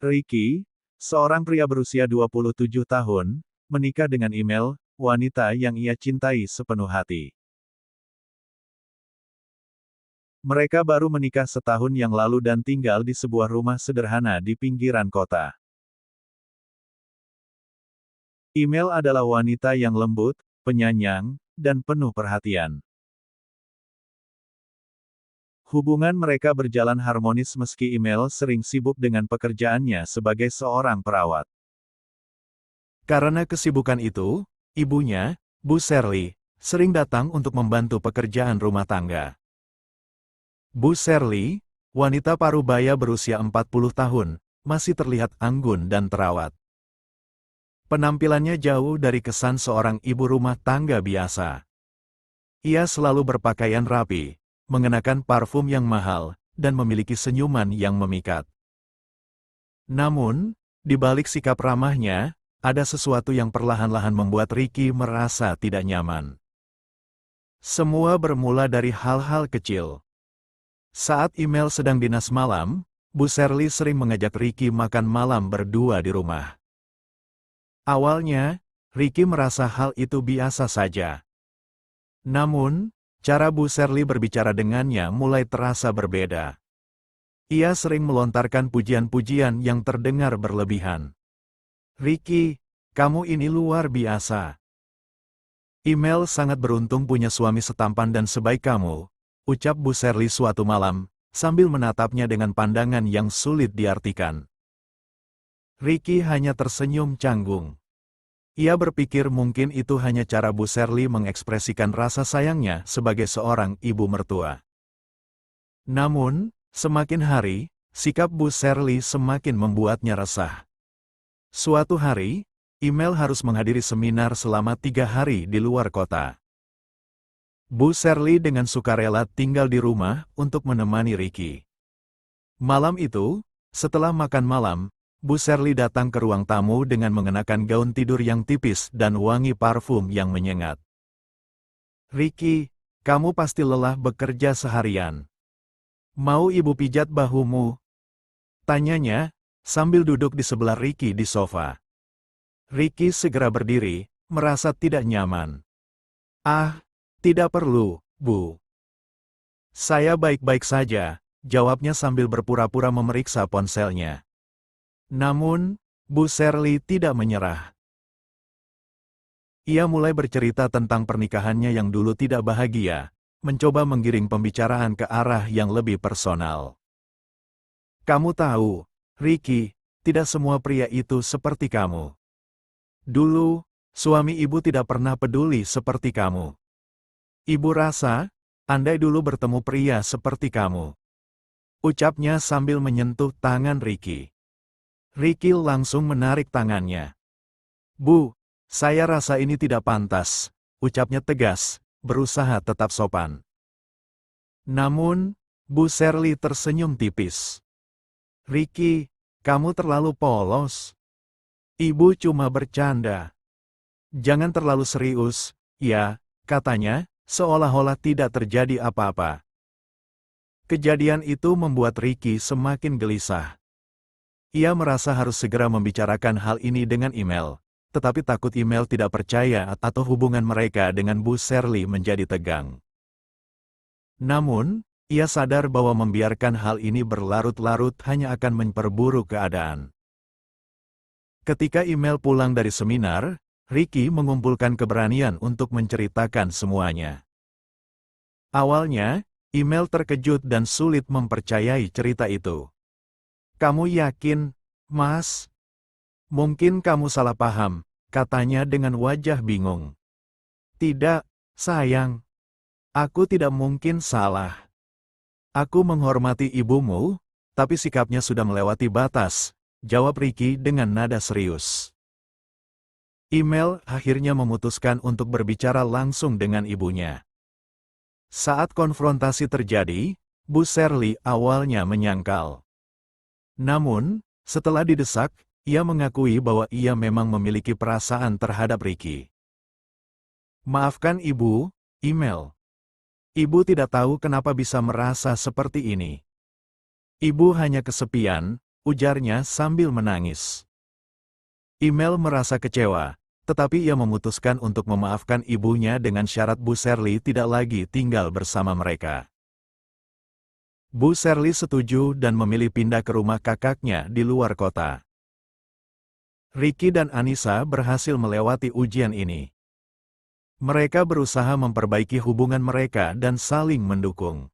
Ricky, seorang pria berusia 27 tahun, menikah dengan email, wanita yang ia cintai sepenuh hati. Mereka baru menikah setahun yang lalu dan tinggal di sebuah rumah sederhana di pinggiran kota. Email adalah wanita yang lembut, penyayang, dan penuh perhatian. Hubungan mereka berjalan harmonis meski email sering sibuk dengan pekerjaannya sebagai seorang perawat. Karena kesibukan itu, ibunya, Bu Shirley, sering datang untuk membantu pekerjaan rumah tangga. Bu Shirley, wanita parubaya berusia 40 tahun, masih terlihat anggun dan terawat. Penampilannya jauh dari kesan seorang ibu rumah tangga biasa. Ia selalu berpakaian rapi, mengenakan parfum yang mahal, dan memiliki senyuman yang memikat. Namun, di balik sikap ramahnya, ada sesuatu yang perlahan-lahan membuat Ricky merasa tidak nyaman. Semua bermula dari hal-hal kecil. Saat email sedang dinas malam, Bu Shirley sering mengajak Ricky makan malam berdua di rumah. Awalnya, Ricky merasa hal itu biasa saja. Namun, cara Bu Shirley berbicara dengannya mulai terasa berbeda. Ia sering melontarkan pujian-pujian yang terdengar berlebihan. "Ricky, kamu ini luar biasa. Email sangat beruntung punya suami setampan dan sebaik kamu," ucap Bu Shirley suatu malam, sambil menatapnya dengan pandangan yang sulit diartikan. Ricky hanya tersenyum canggung. Ia berpikir mungkin itu hanya cara Bu Shirley mengekspresikan rasa sayangnya sebagai seorang ibu mertua. Namun, semakin hari, sikap Bu Shirley semakin membuatnya resah. Suatu hari, email harus menghadiri seminar selama 3 hari di luar kota. Bu Shirley dengan sukarela tinggal di rumah untuk menemani Ricky. Malam itu, setelah makan malam, Bu Shirley datang ke ruang tamu dengan mengenakan gaun tidur yang tipis dan wangi parfum yang menyengat. "Ricky, kamu pasti lelah bekerja seharian. Mau ibu pijat bahumu?" tanyanya, sambil duduk di sebelah Ricky di sofa. Ricky segera berdiri, merasa tidak nyaman. "Ah, tidak perlu, Bu. Saya baik-baik saja," jawabnya sambil berpura-pura memeriksa ponselnya. Namun, Bu Shirley tidak menyerah. Ia mulai bercerita tentang pernikahannya yang dulu tidak bahagia, mencoba menggiring pembicaraan ke arah yang lebih personal. "Kamu tahu, Ricky, tidak semua pria itu seperti kamu. Dulu, suami ibu tidak pernah peduli seperti kamu. Ibu rasa, andai dulu bertemu pria seperti kamu," ucapnya sambil menyentuh tangan Ricky. Ricky langsung menarik tangannya. "Bu, saya rasa ini tidak pantas," ucapnya tegas, berusaha tetap sopan. Namun, Bu Shirley tersenyum tipis. "Ricky, kamu terlalu polos. Ibu cuma bercanda. Jangan terlalu serius, ya," katanya, seolah-olah tidak terjadi apa-apa. Kejadian itu membuat Ricky semakin gelisah. Ia merasa harus segera membicarakan hal ini dengan email, tetapi takut email tidak percaya atau hubungan mereka dengan Bu Shirley menjadi tegang. Namun, ia sadar bahwa membiarkan hal ini berlarut-larut hanya akan memperburuk keadaan. Ketika email pulang dari seminar, Ricky mengumpulkan keberanian untuk menceritakan semuanya. Awalnya, email terkejut dan sulit mempercayai cerita itu. "Kamu yakin, Mas? Mungkin kamu salah paham," katanya dengan wajah bingung. "Tidak, sayang. Aku tidak mungkin salah. Aku menghormati ibumu, tapi sikapnya sudah melewati batas," jawab Ricky dengan nada serius. Email akhirnya memutuskan untuk berbicara langsung dengan ibunya. Saat konfrontasi terjadi, Bu Shirley awalnya menyangkal. Namun, setelah didesak, ia mengakui bahwa ia memang memiliki perasaan terhadap Ricky. "Maafkan ibu, email. Ibu tidak tahu kenapa bisa merasa seperti ini. Ibu hanya kesepian, ujarnya sambil menangis. Email merasa kecewa, tetapi ia memutuskan untuk memaafkan ibunya dengan syarat Bu Shirley tidak lagi tinggal bersama mereka. Bu Shirley setuju dan memilih pindah ke rumah kakaknya di luar kota. Ricky dan Anissa berhasil melewati ujian ini. Mereka berusaha memperbaiki hubungan mereka dan saling mendukung.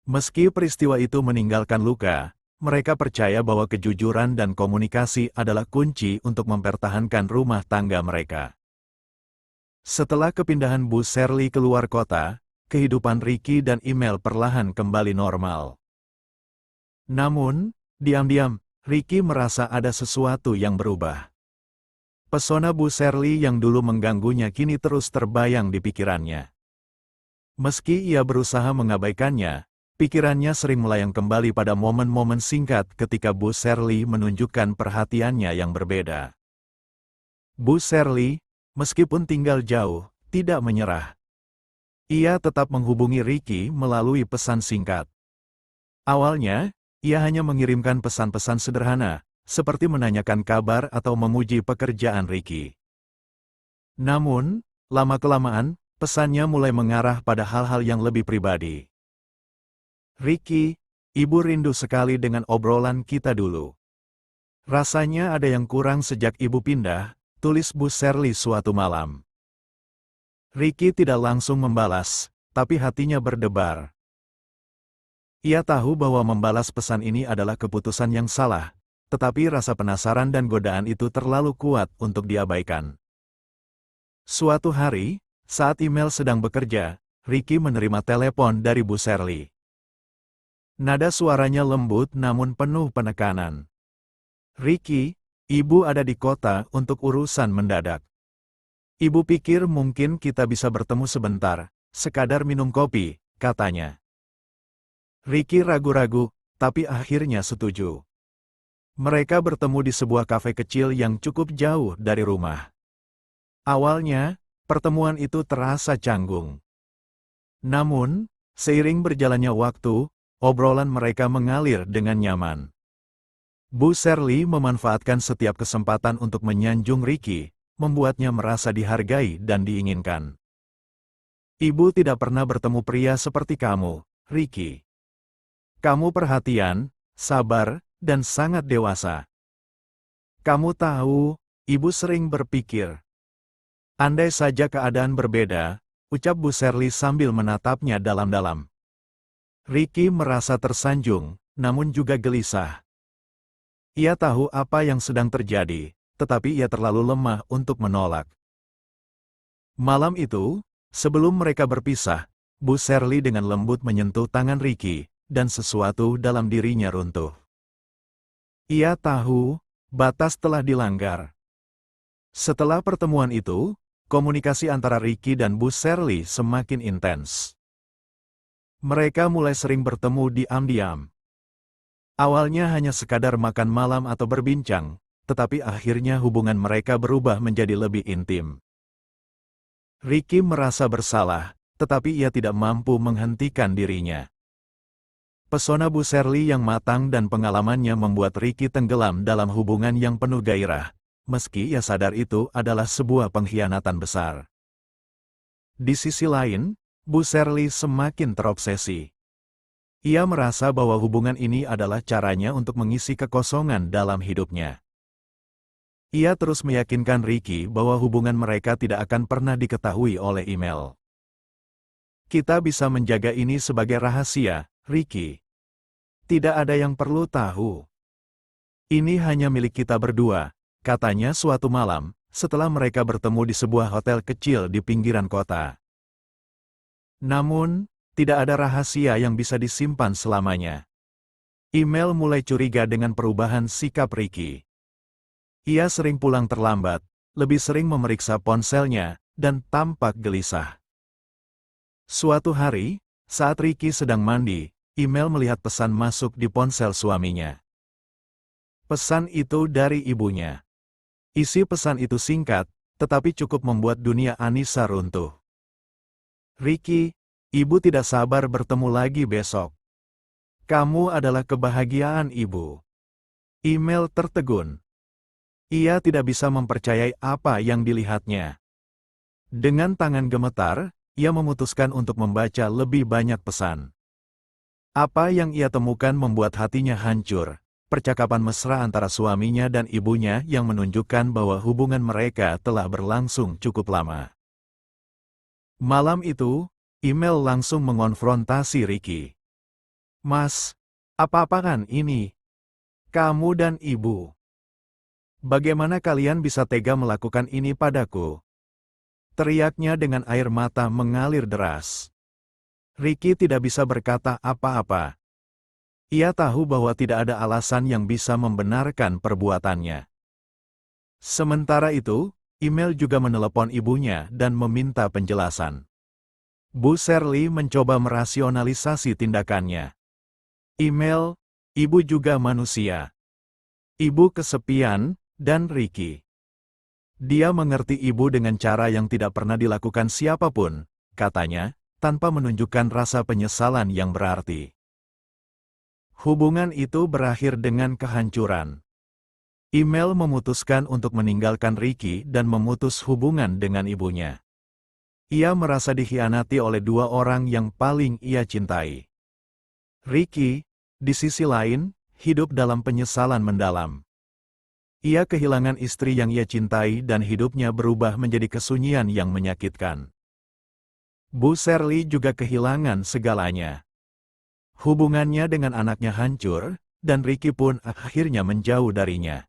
Meski peristiwa itu meninggalkan luka, mereka percaya bahwa kejujuran dan komunikasi adalah kunci untuk mempertahankan rumah tangga mereka. Setelah kepindahan Bu Shirley ke luar kota, kehidupan Ricky dan Email perlahan kembali normal. Namun, diam-diam, Ricky merasa ada sesuatu yang berubah. Pesona Bu Shirley yang dulu mengganggunya kini terus terbayang di pikirannya. Meski ia berusaha mengabaikannya, pikirannya sering melayang kembali pada momen-momen singkat ketika Bu Shirley menunjukkan perhatiannya yang berbeda. Bu Shirley, meskipun tinggal jauh, tidak menyerah. Ia tetap menghubungi Ricky melalui pesan singkat. Awalnya, ia hanya mengirimkan pesan-pesan sederhana, seperti menanyakan kabar atau memuji pekerjaan Ricky. Namun, lama-kelamaan, pesannya mulai mengarah pada hal-hal yang lebih pribadi. Ricky, ibu rindu sekali dengan obrolan kita dulu. Rasanya ada yang kurang sejak ibu pindah, tulis Bu Shirley suatu malam. Ricky tidak langsung membalas, tapi hatinya berdebar. Ia tahu bahwa membalas pesan ini adalah keputusan yang salah, tetapi rasa penasaran dan godaan itu terlalu kuat untuk diabaikan. Suatu hari, saat Email sedang bekerja, Ricky menerima telepon dari Bu Shirley. Nada suaranya lembut namun penuh penekanan. Ricky, ibu ada di kota untuk urusan mendadak. Ibu pikir mungkin kita bisa bertemu sebentar, sekadar minum kopi, katanya. Ricky ragu-ragu, tapi akhirnya setuju. Mereka bertemu di sebuah kafe kecil yang cukup jauh dari rumah. Awalnya, pertemuan itu terasa canggung. Namun, seiring berjalannya waktu, obrolan mereka mengalir dengan nyaman. Bu Shirley memanfaatkan setiap kesempatan untuk menyanjung Ricky, membuatnya merasa dihargai dan diinginkan. Ibu tidak pernah bertemu pria seperti kamu, Ricky. Kamu perhatian, sabar, dan sangat dewasa. Kamu tahu, ibu sering berpikir. Andai saja keadaan berbeda, ucap Bu Shirley sambil menatapnya dalam-dalam. Ricky merasa tersanjung, namun juga gelisah. Ia tahu apa yang sedang terjadi, tetapi ia terlalu lemah untuk menolak. Malam itu, sebelum mereka berpisah, Bu Shirley dengan lembut menyentuh tangan Ricky, dan sesuatu dalam dirinya runtuh. Ia tahu, batas telah dilanggar. Setelah pertemuan itu, komunikasi antara Ricky dan Bu Shirley semakin intens. Mereka mulai sering bertemu diam-diam. Awalnya hanya sekadar makan malam atau berbincang, tetapi akhirnya hubungan mereka berubah menjadi lebih intim. Ricky merasa bersalah, tetapi ia tidak mampu menghentikan dirinya. Pesona Bu Shirley yang matang dan pengalamannya membuat Ricky tenggelam dalam hubungan yang penuh gairah, meski ia sadar itu adalah sebuah pengkhianatan besar. Di sisi lain, Bu Shirley semakin terobsesi. Ia merasa bahwa hubungan ini adalah caranya untuk mengisi kekosongan dalam hidupnya. Ia terus meyakinkan Ricky bahwa hubungan mereka tidak akan pernah diketahui oleh Email. Kita bisa menjaga ini sebagai rahasia, Ricky. Tidak ada yang perlu tahu. Ini hanya milik kita berdua, katanya suatu malam, setelah mereka bertemu di sebuah hotel kecil di pinggiran kota. Namun, tidak ada rahasia yang bisa disimpan selamanya. Email mulai curiga dengan perubahan sikap Ricky. Ia sering pulang terlambat, lebih sering memeriksa ponselnya, dan tampak gelisah. Suatu hari, saat Ricky sedang mandi, Email melihat pesan masuk di ponsel suaminya. Pesan itu dari ibunya. Isi pesan itu singkat, tetapi cukup membuat dunia Anissa runtuh. Ricky, ibu tidak sabar bertemu lagi besok. Kamu adalah kebahagiaan ibu. Email tertegun. Ia tidak bisa mempercayai apa yang dilihatnya. Dengan tangan gemetar, ia memutuskan untuk membaca lebih banyak pesan. Apa yang ia temukan membuat hatinya hancur. Percakapan mesra antara suaminya dan ibunya yang menunjukkan bahwa hubungan mereka telah berlangsung cukup lama. Malam itu, email langsung mengonfrontasi Ricky. "Mas, apa-apaan ini? Kamu dan ibu. Bagaimana kalian bisa tega melakukan ini padaku?" Teriaknya dengan air mata mengalir deras. Ricky tidak bisa berkata apa-apa. Ia tahu bahwa tidak ada alasan yang bisa membenarkan perbuatannya. Sementara itu, email juga menelepon ibunya dan meminta penjelasan. Bu Shirley mencoba merasionalisasi tindakannya. Email, ibu juga manusia. Ibu kesepian, dan Ricky. Dia mengerti ibu dengan cara yang tidak pernah dilakukan siapapun, katanya, tanpa menunjukkan rasa penyesalan yang berarti. Hubungan itu berakhir dengan kehancuran. Email memutuskan untuk meninggalkan Ricky dan memutus hubungan dengan ibunya. Ia merasa dikhianati oleh dua orang yang paling ia cintai. Ricky, di sisi lain, hidup dalam penyesalan mendalam. Ia kehilangan istri yang ia cintai dan hidupnya berubah menjadi kesunyian yang menyakitkan. Bu Shirley juga kehilangan segalanya. Hubungannya dengan anaknya hancur, dan Ricky pun akhirnya menjauh darinya.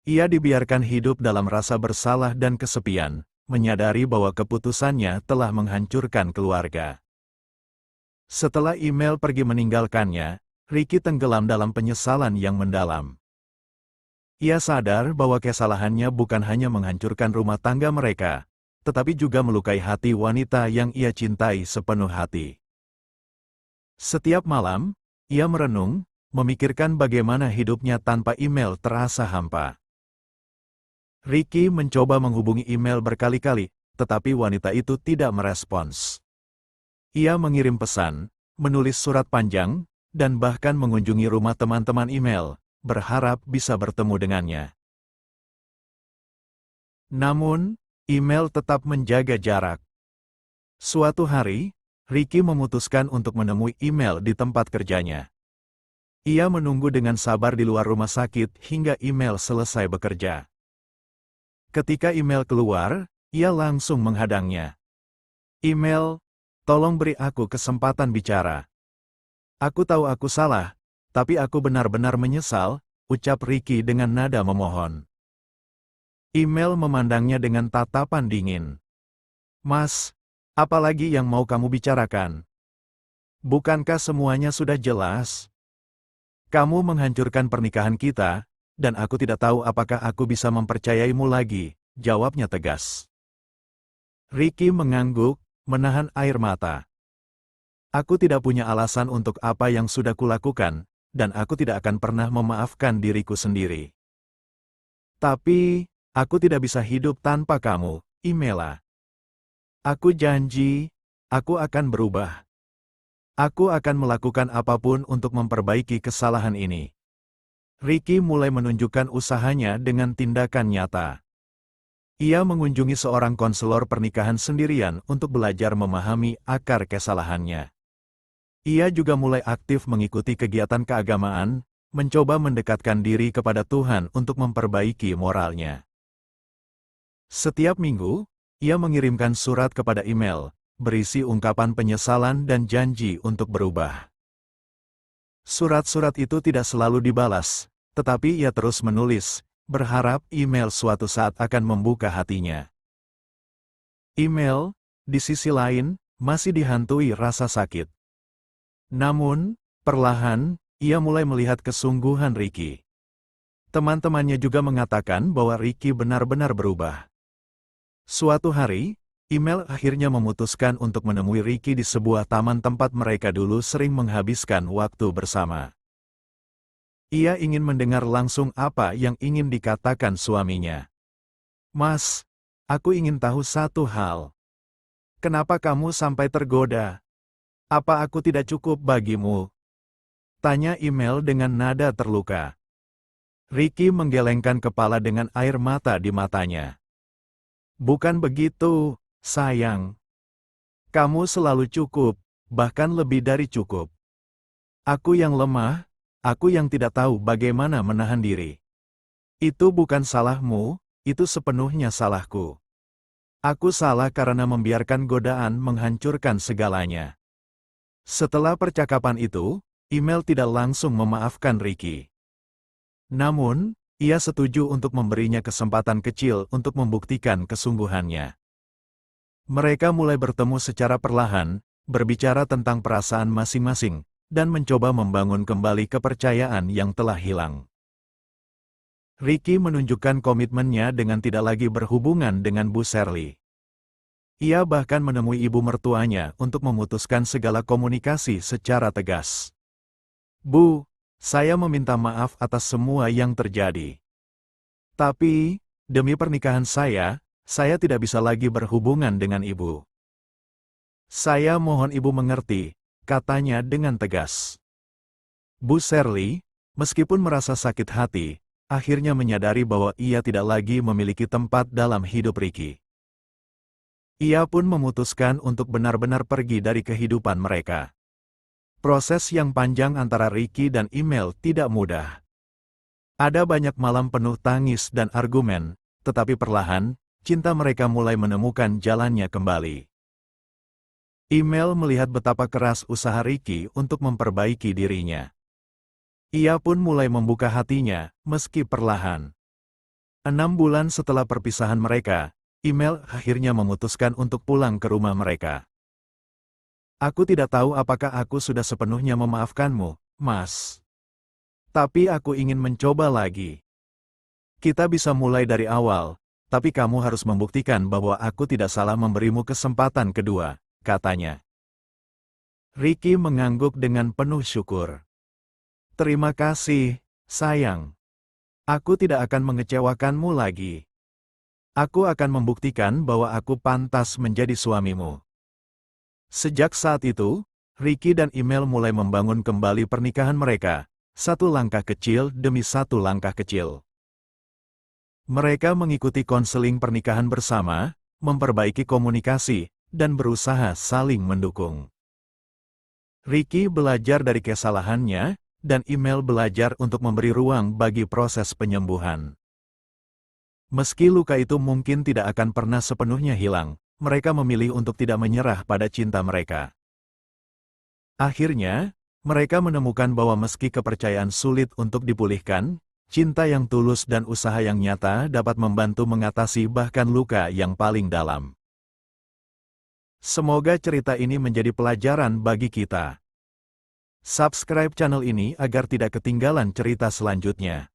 Ia dibiarkan hidup dalam rasa bersalah dan kesepian, menyadari bahwa keputusannya telah menghancurkan keluarga. Setelah email pergi meninggalkannya, Ricky tenggelam dalam penyesalan yang mendalam. Ia sadar bahwa kesalahannya bukan hanya menghancurkan rumah tangga mereka, tetapi juga melukai hati wanita yang ia cintai sepenuh hati. Setiap malam, ia merenung, memikirkan bagaimana hidupnya tanpa email terasa hampa. Ricky mencoba menghubungi email berkali-kali, tetapi wanita itu tidak merespons. Ia mengirim pesan, menulis surat panjang, dan bahkan mengunjungi rumah teman-teman email, berharap bisa bertemu dengannya. Namun, email tetap menjaga jarak. Suatu hari, Ricky memutuskan untuk menemui email di tempat kerjanya. Ia menunggu dengan sabar di luar rumah sakit hingga email selesai bekerja. Ketika email keluar, ia langsung menghadangnya. "Email, tolong beri aku kesempatan bicara. Aku tahu aku salah, tapi aku benar-benar menyesal," ucap Ricky dengan nada memohon. Email memandangnya dengan tatapan dingin. "Mas, apalagi yang mau kamu bicarakan? Bukankah semuanya sudah jelas? Kamu menghancurkan pernikahan kita, dan aku tidak tahu apakah aku bisa mempercayaimu lagi," jawabnya tegas. Ricky mengangguk, menahan air mata. "Aku tidak punya alasan untuk apa yang sudah kulakukan, dan aku tidak akan pernah memaafkan diriku sendiri. Tapi, aku tidak bisa hidup tanpa kamu, Emaila. Aku janji, aku akan berubah. Aku akan melakukan apapun untuk memperbaiki kesalahan ini." Ricky mulai menunjukkan usahanya dengan tindakan nyata. Ia mengunjungi seorang konselor pernikahan sendirian untuk belajar memahami akar kesalahannya. Ia juga mulai aktif mengikuti kegiatan keagamaan, mencoba mendekatkan diri kepada Tuhan untuk memperbaiki moralnya. Setiap minggu, ia mengirimkan surat kepada email, berisi ungkapan penyesalan dan janji untuk berubah. Surat-surat itu tidak selalu dibalas, tetapi ia terus menulis, berharap email suatu saat akan membuka hatinya. Email, di sisi lain, masih dihantui rasa sakit. Namun, perlahan, ia mulai melihat kesungguhan Ricky. Teman-temannya juga mengatakan bahwa Ricky benar-benar berubah. Suatu hari, email akhirnya memutuskan untuk menemui Ricky di sebuah taman tempat mereka dulu sering menghabiskan waktu bersama. Ia ingin mendengar langsung apa yang ingin dikatakan suaminya. "Mas, aku ingin tahu satu hal. Kenapa kamu sampai tergoda? Apa aku tidak cukup bagimu?" tanya email dengan nada terluka. Ricky menggelengkan kepala dengan air mata di matanya. Bukan begitu, sayang. Kamu selalu cukup, bahkan lebih dari cukup. Aku yang lemah, aku yang tidak tahu bagaimana menahan diri. Itu bukan salahmu, itu sepenuhnya salahku. Aku salah karena membiarkan godaan menghancurkan segalanya. Setelah percakapan itu, email tidak langsung memaafkan Ricky. Namun, ia setuju untuk memberinya kesempatan kecil untuk membuktikan kesungguhannya. Mereka mulai bertemu secara perlahan, berbicara tentang perasaan masing-masing, dan mencoba membangun kembali kepercayaan yang telah hilang. Ricky menunjukkan komitmennya dengan tidak lagi berhubungan dengan Bu Shirley. Ia bahkan menemui ibu mertuanya untuk memutuskan segala komunikasi secara tegas. Bu, saya meminta maaf atas semua yang terjadi. Tapi, demi pernikahan saya tidak bisa lagi berhubungan dengan ibu. Saya mohon ibu mengerti, katanya dengan tegas. Bu Shirley, meskipun merasa sakit hati, akhirnya menyadari bahwa ia tidak lagi memiliki tempat dalam hidup Ricky. Ia pun memutuskan untuk benar-benar pergi dari kehidupan mereka. Proses yang panjang antara Ricky dan email tidak mudah. Ada banyak malam penuh tangis dan argumen, tetapi perlahan, cinta mereka mulai menemukan jalannya kembali. Email melihat betapa keras usaha Ricky untuk memperbaiki dirinya. Ia pun mulai membuka hatinya, meski perlahan. 6 bulan setelah perpisahan mereka, email akhirnya memutuskan untuk pulang ke rumah mereka. Aku tidak tahu apakah aku sudah sepenuhnya memaafkanmu, Mas. Tapi aku ingin mencoba lagi. Kita bisa mulai dari awal, tapi kamu harus membuktikan bahwa aku tidak salah memberimu kesempatan kedua, katanya. Ricky mengangguk dengan penuh syukur. Terima kasih, sayang. Aku tidak akan mengecewakanmu lagi. Aku akan membuktikan bahwa aku pantas menjadi suamimu. Sejak saat itu, Ricky dan email mulai membangun kembali pernikahan mereka, satu langkah kecil demi satu langkah kecil. Mereka mengikuti konseling pernikahan bersama, memperbaiki komunikasi, dan berusaha saling mendukung. Ricky belajar dari kesalahannya, dan email belajar untuk memberi ruang bagi proses penyembuhan. Meski luka itu mungkin tidak akan pernah sepenuhnya hilang, mereka memilih untuk tidak menyerah pada cinta mereka. Akhirnya, mereka menemukan bahwa meski kepercayaan sulit untuk dipulihkan, cinta yang tulus dan usaha yang nyata dapat membantu mengatasi bahkan luka yang paling dalam. Semoga cerita ini menjadi pelajaran bagi kita. Subscribe channel ini agar tidak ketinggalan cerita selanjutnya.